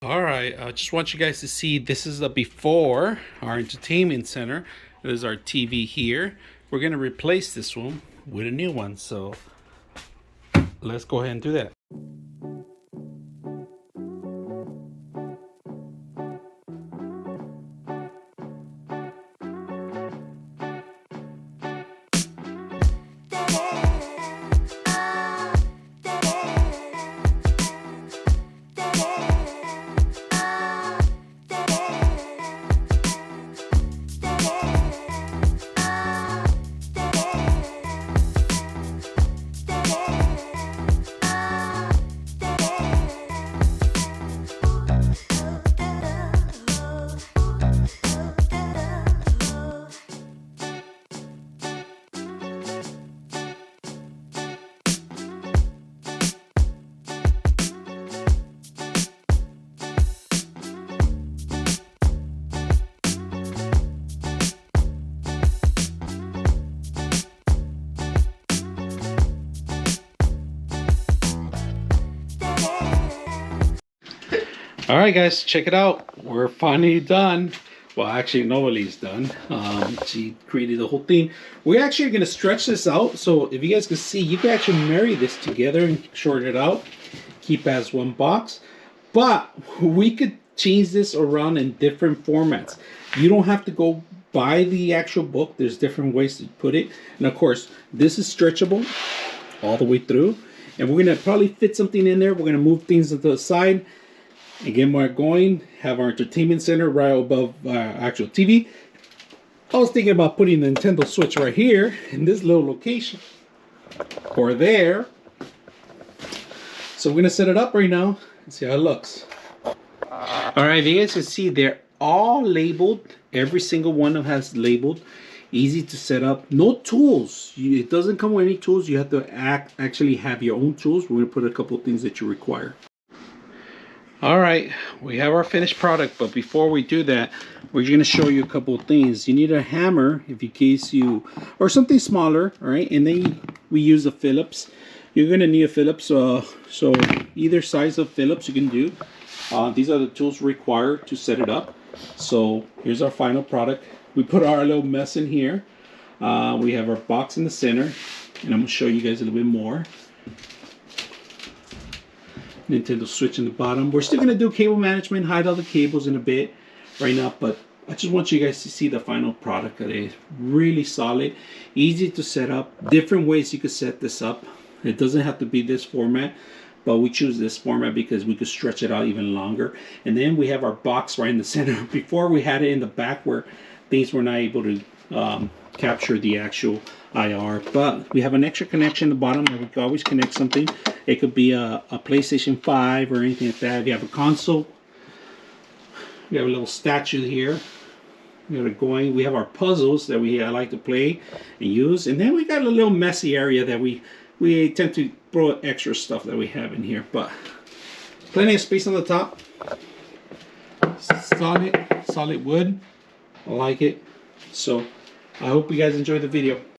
All right, I just want you guys to see this is the before our entertainment center. There's our TV here. We're gonna replace this one with a new one. So let's go ahead and do that. All right, guys, check it out. We're finally done. Well, actually, Noelle's done. She created the whole thing. We're actually going to stretch this out. So if you guys can see, you can actually marry this together and short it out. Keep as one box. But we could change this around in different formats. You don't have to go buy the actual book. There's different ways to put it. And of course, this is stretchable all the way through. And we're going to probably fit something in there. We're going to move things to the side. Again, we're going have our entertainment center right above our actual TV. I was thinking about putting the Nintendo Switch right here in this little location or there. So we're gonna set it up right now and see how it looks. All right, you guys can see they're all labeled. Every single one of them has labeled. Easy to set up. No tools. It doesn't come with any tools. You have to actually have your own tools. We're gonna put a couple of things that you require. All right, we have our finished product, but before we do that, we're going to show you a couple of things. You need a hammer, if in case you, or something smaller, all right? And then we use a Phillips. You're going to need a Phillips, so either size of Phillips you can do. These are the tools required to set it up. So here's our final product. We put our little mess in here. We have our box in the center, and I'm going to show you guys a little bit more. Nintendo Switch in the bottom. We're still going to do cable management, hide all the cables in a bit right now, but I just want you guys to see the final product. It is really solid, easy to set up, different ways you could set this up. It doesn't have to be this format, but we choose this format because we could stretch it out even longer. And then we have our box right in the center. Before we had it in the back where things were not able to capture the actual IR, but we have an extra connection at the bottom where we can always connect something. It could be a PlayStation 5 or anything like that. You have a console. We have a little statue here. We have our puzzles that I like to play and use, and then we got a little messy area that we tend to throw extra stuff that we have in here, but plenty of space on the top. Solid wood. I like it. So I hope you guys enjoyed the video.